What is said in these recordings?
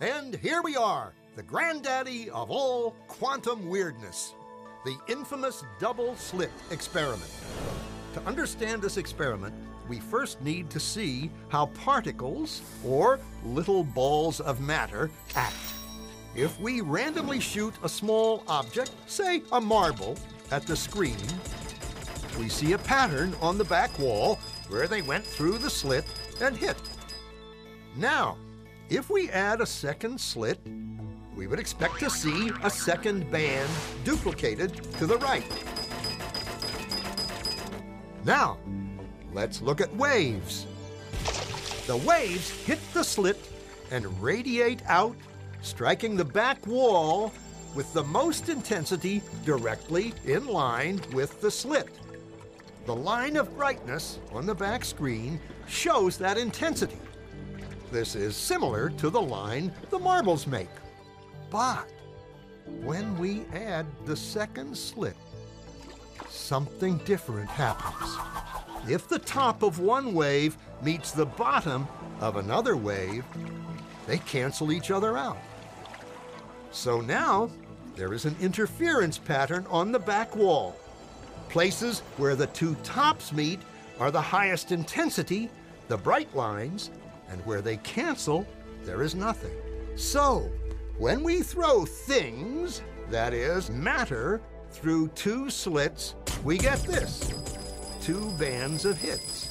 And here we are, the granddaddy of all quantum weirdness, the infamous double-slit experiment. To understand this experiment, we first need to see how particles, or little balls of matter, act. If we randomly shoot a small object, say a marble, at the screen, we see a pattern on the back wall where they went through the slit and hit. Now, if we add a second slit, we would expect to see a second band duplicated to the right. Now, let's look at waves. The waves hit the slit and radiate out, striking the back wall with the most intensity directly in line with the slit. The line of brightness on the back screen shows that intensity. This is similar to the line the marbles make. But when we add the second slit, something different happens. If the top of one wave meets the bottom of another wave, they cancel each other out. So now there is an interference pattern on the back wall. Places where the two tops meet are the highest intensity, the bright lines, and where they cancel, there is nothing. So, when we throw things, that is, matter, through two slits, we get this, two bands of hits.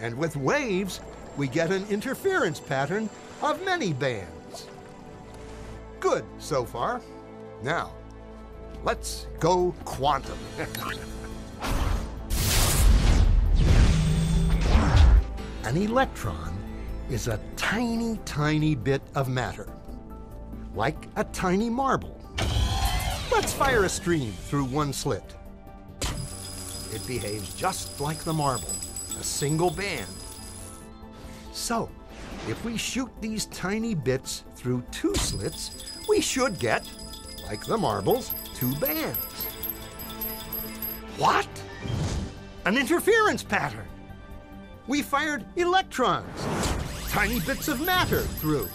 And with waves, we get an interference pattern of many bands. Good so far. Now, let's go quantum. An electron is a tiny, tiny bit of matter, like a tiny marble. Let's fire a stream through one slit. It behaves just like the marble, a single band. So, if we shoot these tiny bits through two slits, we should get, like the marbles, two bands. What? An interference pattern. We fired electrons, tiny bits of matter through.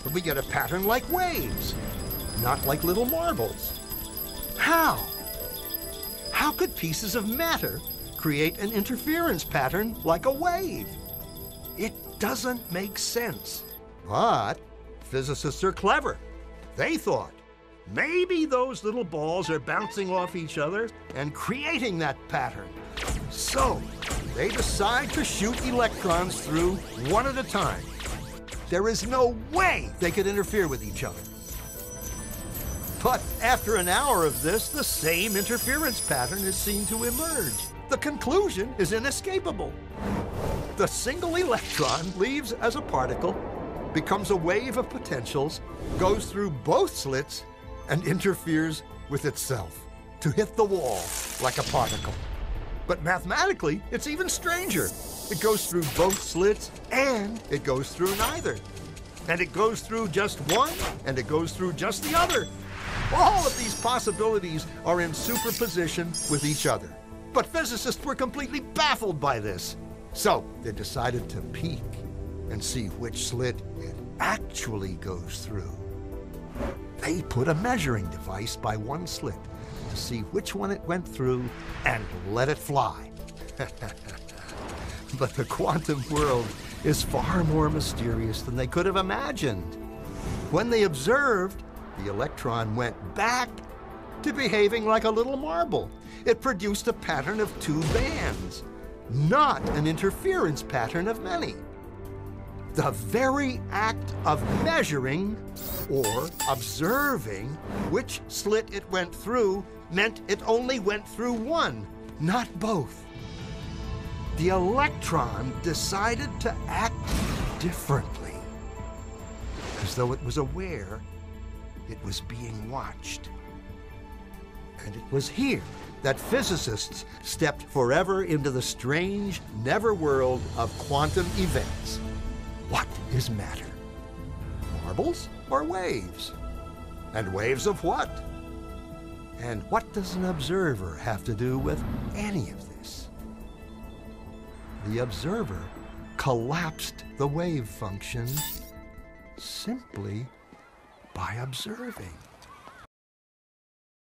But we get a pattern like waves, not like little marbles. How? How could pieces of matter create an interference pattern like a wave? It doesn't make sense. But physicists are clever. They thought, maybe those little balls are bouncing off each other and creating that pattern. So, they decide to shoot electrons through one at a time. There is no way they could interfere with each other. But after an hour of this, the same interference pattern is seen to emerge. The conclusion is inescapable. The single electron leaves as a particle, becomes a wave of potentials, goes through both slits, and interferes with itself to hit the wall like a particle. But mathematically, it's even stranger. It goes through both slits, and it goes through neither. And it goes through just one, and it goes through just the other. All of these possibilities are in superposition with each other. But physicists were completely baffled by this. So they decided to peek and see which slit it actually goes through. They put a measuring device by one slit to see which one it went through and let it fly. But the quantum world is far more mysterious than they could have imagined. When they observed, the electron went back to behaving like a little marble. It produced a pattern of two bands, not an interference pattern of many. The very act of measuring or observing which slit it went through meant it only went through one, not both. The electron decided to act differently, as though it was aware it was being watched. And it was here that physicists stepped forever into the strange, never-world of quantum events. What is matter? Marbles or waves? And waves of what? And what does an observer have to do with any of this? The observer collapsed the wave function simply by observing.